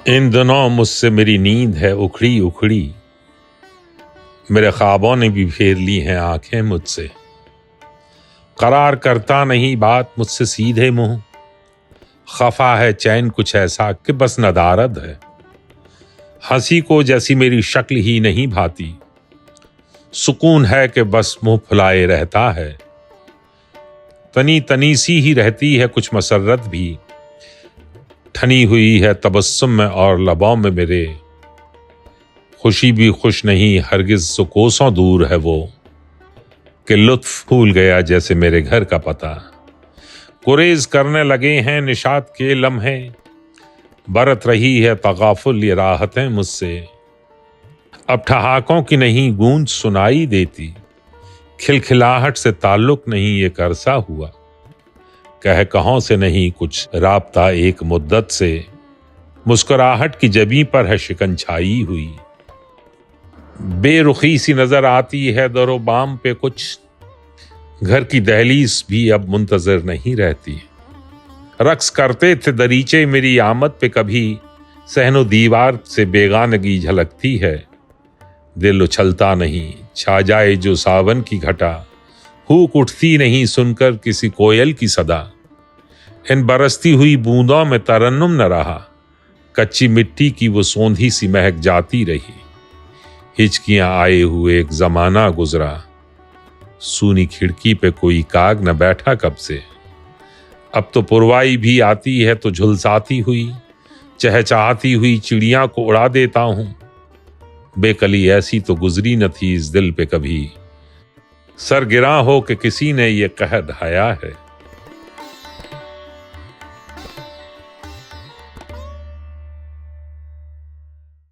ان دنوں مجھ سے میری نیند ہے اکھڑی اکھڑی، میرے خوابوں نے بھی پھیر لی ہیں آنکھیں مجھ سے۔ قرار کرتا نہیں بات مجھ سے سیدھے منہ، خفا ہے چین کچھ ایسا کہ بس ندارد ہے۔ ہنسی کو جیسی میری شکل ہی نہیں بھاتی، سکون ہے کہ بس منہ پھلائے رہتا ہے۔ تنی تنی سی ہی رہتی ہے کچھ مسرت بھی، ٹھنی ہوئی ہے تبسم میں اور لبوں میں میرے۔ خوشی بھی خوش نہیں ہرگز سو کوسوں دور ہے وہ، کہ لطف بھول گیا جیسے میرے گھر کا پتہ۔ گریز کرنے لگے ہیں نشاط کے لمحے، برت رہی ہے تغافل یہ راحتیں مجھ سے۔ اب ٹھہاکوں کی نہیں گونج سنائی دیتی، کھلکھلاہٹ سے تعلق نہیں یہ عرصہ ہوا۔ کہہ کہوں سے نہیں کچھ رابطہ ایک مدت سے، مسکراہٹ کی جبیں پر ہے شکن چھائی ہوئی۔ بے رخی سی نظر آتی ہے در و بام پہ کچھ، گھر کی دہلیز بھی اب منتظر نہیں رہتی۔ رقص کرتے تھے دریچے میری آمد پہ کبھی، صحن و دیوار سے بیگانگی جھلکتی ہے۔ دل اچھلتا نہیں چھا جائے جو ساون کی گھٹا، ہوک اٹھتی نہیں سن کر کسی کوئل کی صدا۔ ان برستی ہوئی بوندوں میں ترنم نہ رہا، کچی مٹی کی وہ سوندھی سی مہک جاتی رہی۔ ہچکیاں آئے ہوئے ایک زمانہ گزرا، سونی کھڑکی پہ کوئی کاگ نہ بیٹھا کب سے۔ اب تو پروائی بھی آتی ہے تو جھلساتی ہوئی، چہچہاتی ہوئی چڑیاں کو اڑا دیتا ہوں۔ بے کلی ایسی تو گزری نہ تھی اس دل پہ کبھی، سر گراں ہو کہ کسی نے یہ قہر ڈھایا ہے۔